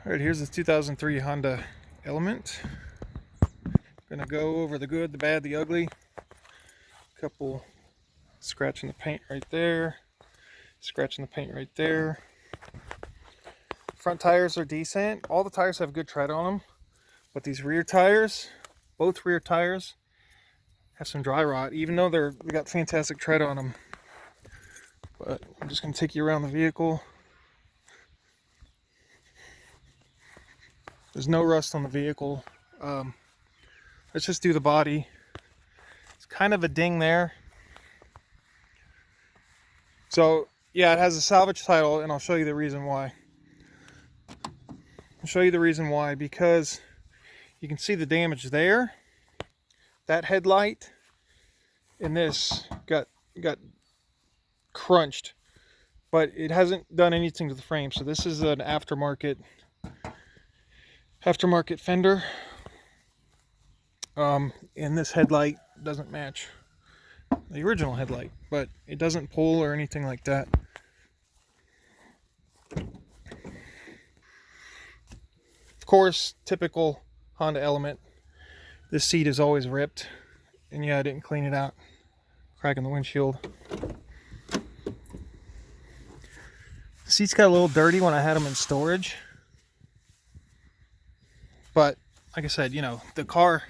All right, here's the 2003 Honda Element. Gonna go over the good, the bad, the ugly. Couple scratching the paint right there. Scratching the paint right there. Front tires are decent. All the tires have good tread on them. But these rear tires, both rear tires, have some dry rot, even though they got fantastic tread on them. But I'm just gonna take you around the vehicle. There's no rust on the vehicle. Let's just do the body. It's kind of a ding there. So yeah, it has a salvage title, and I'll show you the reason why. I'll show you the reason why, because you can see the damage there. That headlight and this got crunched, but it hasn't done anything to the frame. So this is an aftermarket fender. And this headlight doesn't match the original headlight, but it doesn't pull or anything like that. Of course, typical Honda Element. This seat is always ripped, and yeah, I didn't clean it out. Cracking the windshield. The seats got a little dirty when I had them in storage, but like I said, you know, the car's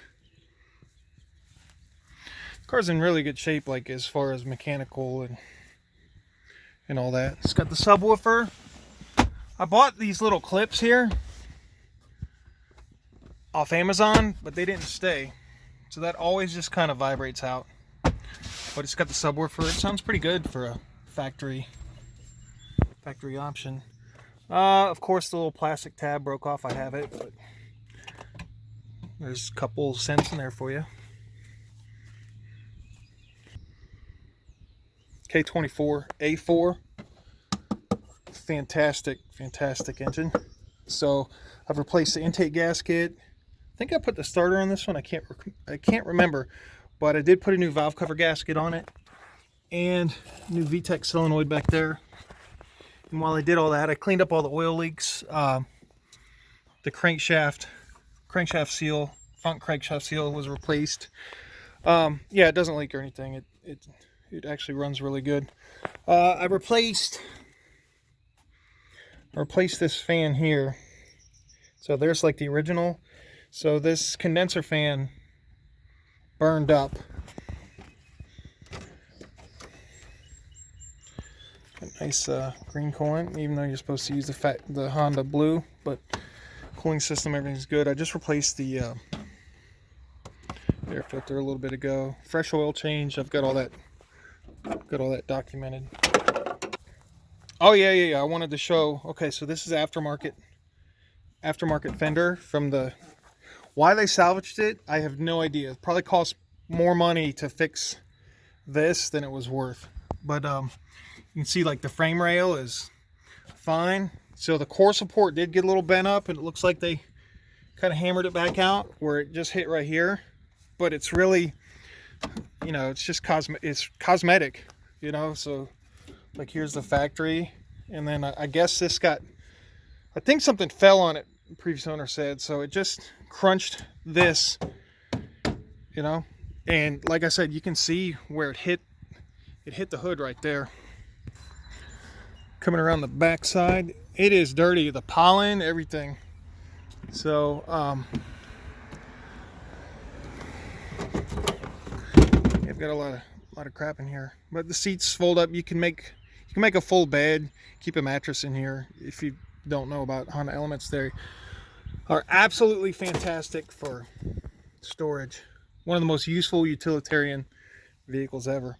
in really good shape, like as far as mechanical and all that. It's got the subwoofer. I bought these little clips here off Amazon, but they didn't stay, so that always just kind of vibrates out. But it's got the subwoofer. It sounds pretty good for a factory option. Of course, the little plastic tab broke off. I have it, but there's a couple cents in there for you. K24 A4, fantastic engine. So I've replaced the intake gasket. I think I put the starter on this one. I can't remember, but I did put a new valve cover gasket on it and new VTEC solenoid back there. And while I did all that, I cleaned up all the oil leaks. The crankshaft seal, front crankshaft seal was replaced. Yeah, it doesn't leak or anything. It actually runs really good. I replaced this fan here. So there's like the original. So this condenser fan burned up. A nice green coolant, even though you're supposed to use the Honda blue, but cooling system, everything's good. I just replaced the air filter a little bit ago. Fresh oil change. I've got all that documented. Oh yeah. I wanted to show. Okay, so this is aftermarket fender from the. Why they salvaged it, I have no idea. It probably cost more money to fix this than it was worth. But you can see like the frame rail is fine. So the core support did get a little bent up, and it looks like they kind of hammered it back out where it just hit right here. But it's really, you know, it's just cosmetic, you know. So like here's the factory, and then I guess this got, I think something fell on it, the previous owner said, so it just crunched this, you know. And like I said, you can see where it hit the hood right there. Coming around the back side, it is dirty, the pollen, everything. So I've got a lot of crap in here, but the seats fold up. You can make a full bed, keep a mattress in here. If you don't know about Honda Elements, they are absolutely fantastic for storage. One of the most useful utilitarian vehicles ever.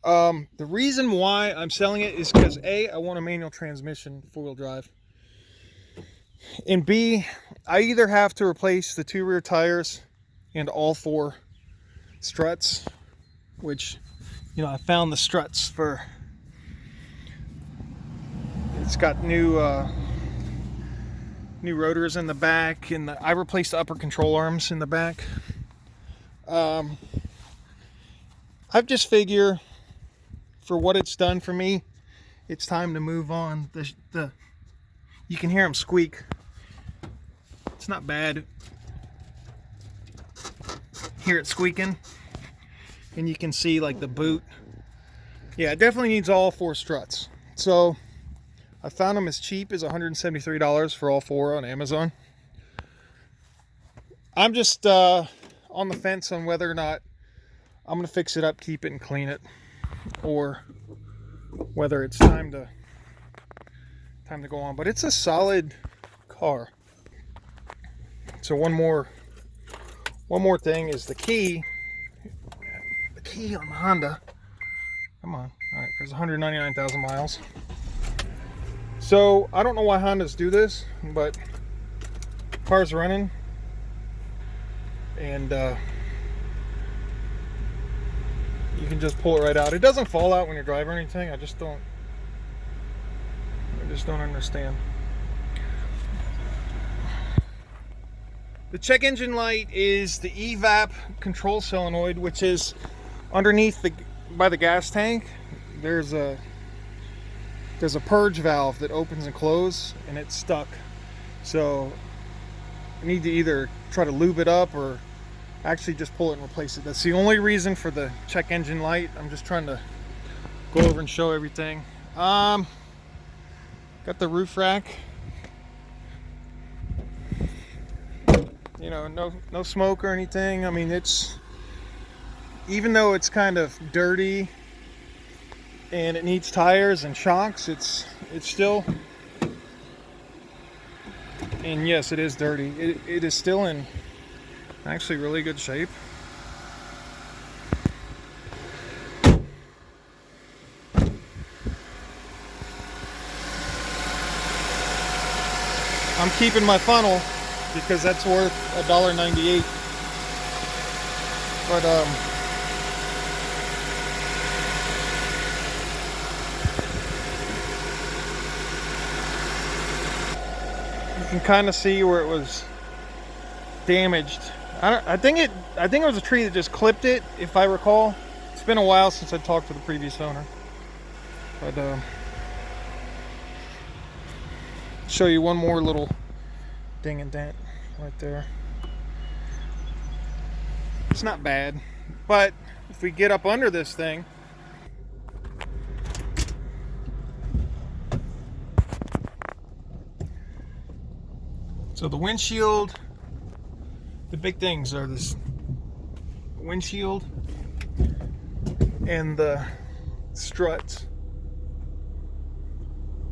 The reason why I'm selling it is because A, I want a manual transmission, 4-wheel drive, and B, I either have to replace the 2 rear tires and all 4 struts, which, you know, I found the struts for, it's got new rotors in the back, and I replaced the upper control arms in the back. I just figure for what it's done for me, it's time to move on. You can hear them squeak. It's not bad. Hear it squeaking, and you can see like the boot. Yeah, it definitely needs all 4 struts. So I found them as cheap as $173 for all 4 on Amazon. I'm just on the fence on whether or not I'm gonna fix it up, keep it, and clean it, or whether it's time to go on. But it's a solid car. So one more thing is the key. The key on the Honda. Come on. All right, there's 199,000 miles. So I don't know why Hondas do this, but car's running, and you can just pull it right out. It doesn't fall out when you're driving or anything. I just don't understand. The check engine light is the evap control solenoid, which is underneath by the gas tank. There's a purge valve that opens and closes, and it's stuck. So I need to either try to lube it up or actually just pull it and replace it. That's the only reason for the check engine light. I'm just trying to go over and show everything. Got the roof rack. You know, no smoke or anything. I mean, it's, even though it's kind of dirty and it needs tires and shocks, it's still, and yes, it is dirty. It is still in actually really good shape. I'm keeping my funnel because that's worth $1.98. But you can kind of see where it was damaged. I think it was a tree that just clipped it, if I recall. It's been a while since I talked to the previous owner. But show you one more little ding and dent right there. It's not bad, but if we get up under this thing, so the windshield, the big things are this windshield and the struts.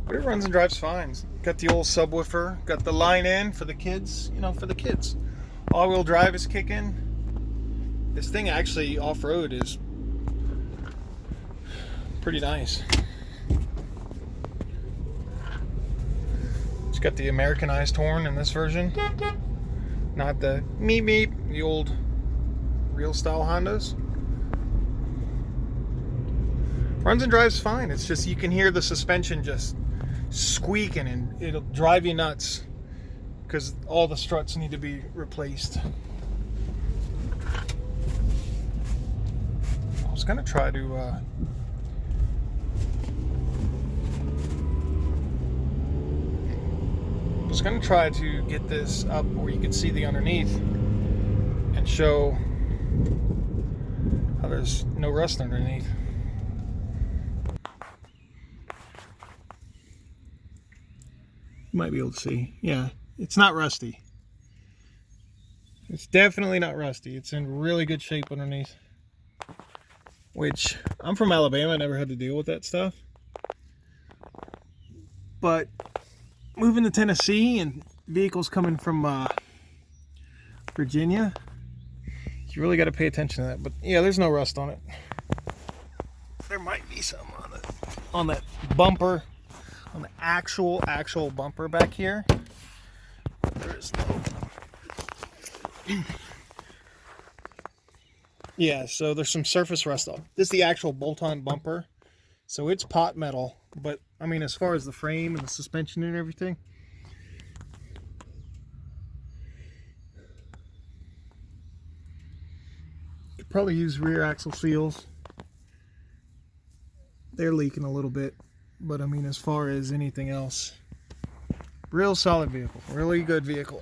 But it runs and drives fine. Got the old subwoofer, got the line in for the kids, you know, for the kids. All-wheel drive is kicking. This thing actually off-road is pretty nice. It's got the Americanized horn in this version, not the meep meep, the old real style Hondas. Runs and drives fine. It's just you can hear the suspension just squeaking, and it'll drive you nuts because all the struts need to be replaced. I was gonna try to get this up where you can see the underneath and show how there's no rust underneath. You might be able to see. Yeah, it's not rusty. It's definitely not rusty. It's in really good shape underneath. Which, I'm from Alabama, I never had to deal with that stuff. But moving to Tennessee and vehicles coming from Virginia, you really got to pay attention to that. But yeah, there's no rust on it. There might be some on that bumper, on the actual bumper back here. There is no. Yeah, so there's some surface rust off. This is the actual bolt-on bumper, so it's pot metal. But I mean, as far as the frame and the suspension and everything, could probably use rear axle seals. They're leaking a little bit, but I mean, as far as anything else, real solid vehicle, really good vehicle.